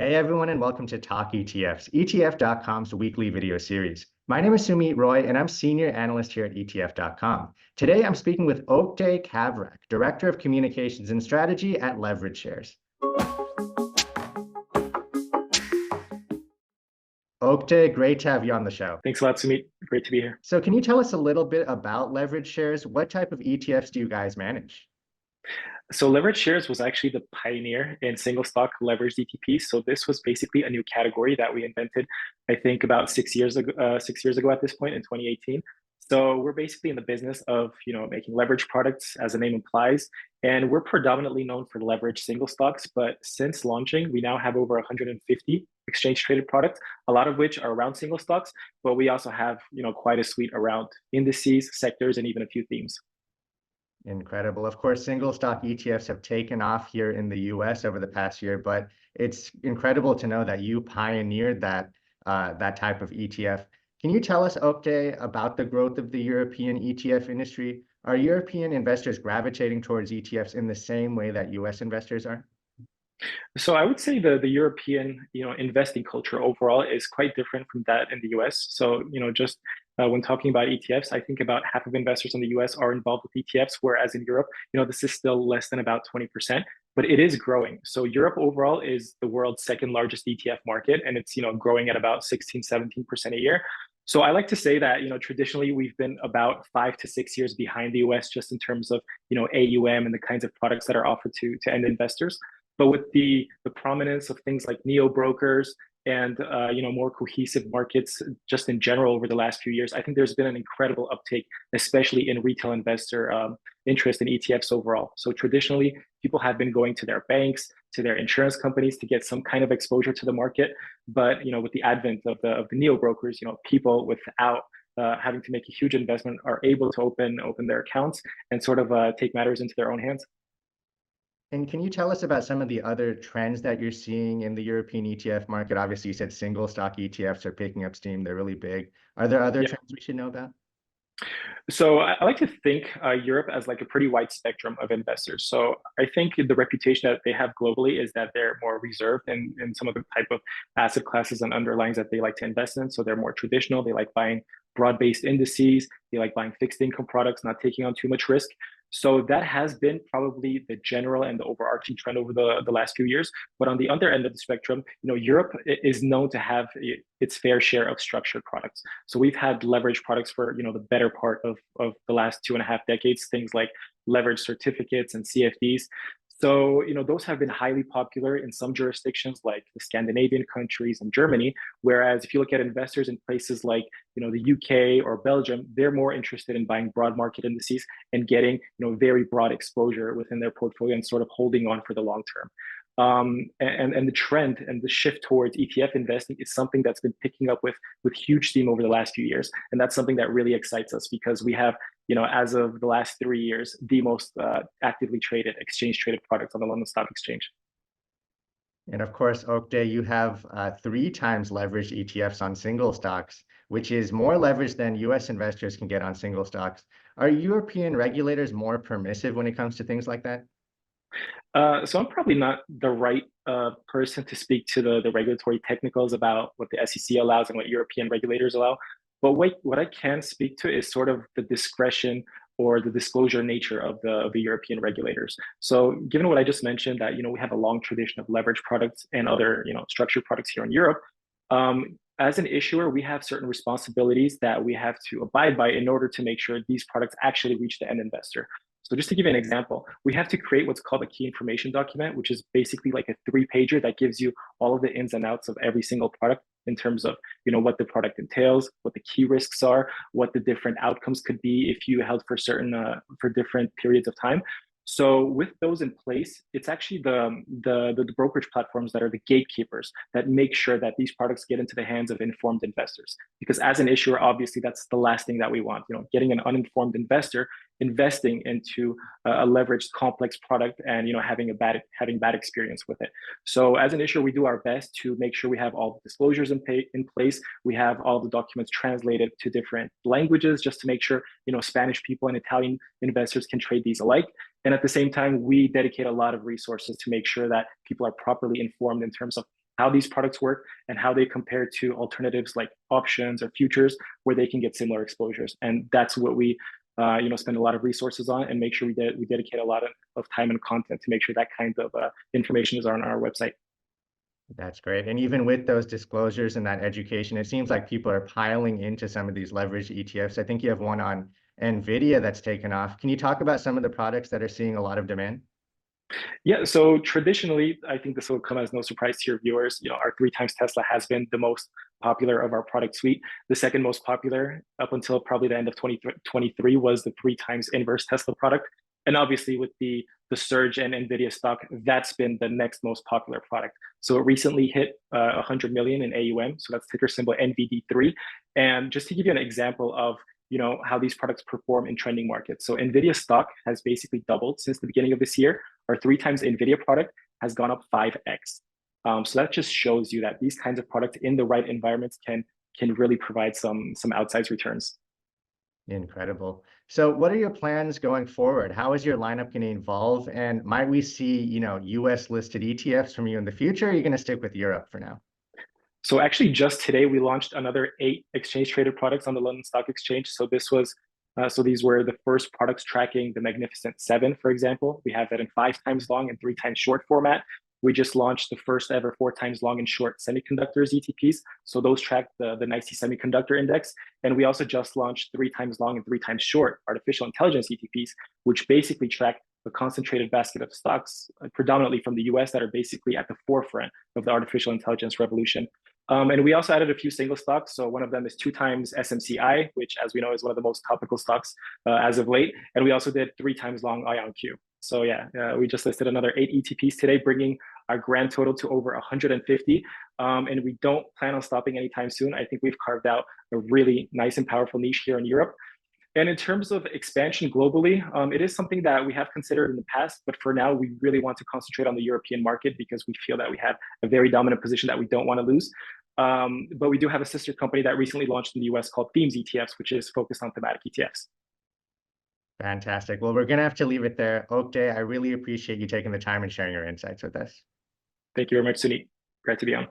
Hey everyone, and welcome to Talk ETFs, ETF.com's weekly video series. My name is Sumit Roy, and I'm Senior Analyst here at ETF.com. Today, I'm speaking with Oktay Kavrak, Director of Communications and Strategy at Leverage Shares. Oktay, great to have you on the show. Thanks a lot, Sumit. Great to be here. So can you tell us a little bit about Leverage Shares? What type of ETFs do you guys manage? So Leverage Shares was actually the pioneer in single stock leveraged ETPs. So this was basically a new category that we invented, I think about 6 years ago, 6 years ago at this point in 2018. So we're basically in the business of making leverage products, as the name implies, and we're predominantly known for leverage single stocks. But since launching, we now have over 150 exchange traded products, a lot of which are around single stocks. But we also have quite a suite around indices, sectors, and even a few themes. Incredible. Of course, single stock ETFs have taken off here in the US over the past year, but it's incredible to know that you pioneered that type of ETF. Can you tell us, Oktay, about the growth of the European ETF industry? Are European investors gravitating towards ETFs in the same way that US investors are? So I would say the European, investing culture overall is quite different from that in the US. So, just when talking about ETFs, I think about half of investors in the US are involved with ETFs, whereas in Europe, this is still less than about 20%, but it is growing. So Europe overall is the world's second largest ETF market, and it's, growing at about 16, 17% a year. So I like to say that, traditionally we've been about 5 to 6 years behind the US just in terms of, AUM and the kinds of products that are offered to end investors. But with the prominence of things like neo brokers and more cohesive markets just in general over the last few years, I think there's been an incredible uptake, especially in retail investor interest in ETFs overall. So traditionally, people have been going to their banks, to their insurance companies to get some kind of exposure to the market. But with the advent of the neo brokers, people without having to make a huge investment are able to open their accounts and sort of take matters into their own hands. And can you tell us about some of the other trends that you're seeing in the European ETF market? Obviously, you said single stock ETFs are picking up steam. They're really big. Are there other Yeah. trends we should know about? So I like to think Europe as like a pretty wide spectrum of investors. So I think the reputation that they have globally is that they're more reserved in some of the type of asset classes and underlyings that they like to invest in. So they're more traditional. They like buying broad-based indices. They like buying fixed income products, not taking on too much risk. So that has been probably the general and the overarching trend over the last few years. But on the other end of the spectrum, Europe is known to have its fair share of structured products. So we've had leverage products for the better part of the last 2.5 decades, things like leverage certificates and CFDs. So, those have been highly popular in some jurisdictions like the Scandinavian countries and Germany. Whereas if you look at investors in places like, the UK or Belgium, they're more interested in buying broad market indices and getting, very broad exposure within their portfolio and sort of holding on for the long term. And the trend and the shift towards ETF investing is something that's been picking up with huge steam over the last few years, and that's something that really excites us because we have, as of the last 3 years, the most actively traded exchange traded products on the London Stock Exchange. And of course, Oktay, you have 3 times leveraged ETFs on single stocks, which is more leverage than US investors can get on single stocks. Are European regulators more permissive when it comes to things like that? So I'm probably not the right person to speak to the regulatory technicals about what the SEC allows and what European regulators allow. But what I can speak to is sort of the discretion or the disclosure nature of the European regulators. So given what I just mentioned, that we have a long tradition of leverage products and other structured products here in Europe, as an issuer, we have certain responsibilities that we have to abide by in order to make sure these products actually reach the end investor. So just to give you an example, we have to create what's called a key information document, which is basically like a 3-pager that gives you all of the ins and outs of every single product in terms of what the product entails, what the key risks are, what the different outcomes could be if you held for for different periods of time. So with those in place, it's actually the brokerage platforms that are the gatekeepers that make sure that these products get into the hands of informed investors. Because as an issuer, obviously that's the last thing that we want. Getting an uninformed investor investing into a leveraged complex product and having bad experience with it. So as an issuer, we do our best to make sure we have all the disclosures in place. We have all the documents translated to different languages just to make sure Spanish people and Italian investors can trade these alike. And at the same time, we dedicate a lot of resources to make sure that people are properly informed in terms of how these products work and how they compare to alternatives like options or futures where they can get similar exposures. And that's what we spend a lot of resources on and make sure we dedicate a lot of time and content to make sure that kind of information is on our website. That's great. And even with those disclosures and that education, it seems like people are piling into some of these leveraged ETFs. I think you have one on Nvidia that's taken off. Can you talk about some of the products that are seeing a lot of demand? Yeah, so traditionally, I think this will come as no surprise to your viewers. Our 3x Tesla has been the most popular of our product suite. The second most popular up until probably the end of 2023 was the 3x inverse Tesla product. And obviously with the surge in Nvidia stock, that's been the next most popular product. So it recently hit 100 million in AUM. So that's ticker symbol NVD3. And just to give you an example of how these products perform in trending markets. So Nvidia stock has basically doubled since the beginning of this year. Our 3x Nvidia product has gone up 5x. So that just shows you that these kinds of products in the right environments can really provide some outsized returns. Incredible. So what are your plans going forward? How is your lineup going to evolve? And might we see, US listed ETFs from you in the future? Or are you going to stick with Europe for now? So actually just today, we launched another 8 exchange traded products on the London Stock Exchange. So these were the first products tracking the Magnificent Seven, for example. We have that in 5x long and 3x short format. We just launched the first ever 4x long and short semiconductors ETPs. So those track the NYSE Semiconductor Index. And we also just launched 3x long and 3x short artificial intelligence ETPs, which basically track a concentrated basket of stocks, predominantly from the US, that are basically at the forefront of the artificial intelligence revolution. And we also added a few single stocks. So one of them is 2x SMCI, which, as we know, is one of the most topical stocks as of late. And we also did 3x long IonQ. So yeah, we just listed another 8 ETPs today, bringing our grand total to over 150. And we don't plan on stopping anytime soon. I think we've carved out a really nice and powerful niche here in Europe. And in terms of expansion globally, it is something that we have considered in the past, but for now, we really want to concentrate on the European market because we feel that we have a very dominant position that we don't want to lose. But we do have a sister company that recently launched in the US called Themes ETFs, which is focused on thematic ETFs. Fantastic. Well, we're going to have to leave it there. Oktay, I really appreciate you taking the time and sharing your insights with us. Thank you very much, Sunit. Great to be on.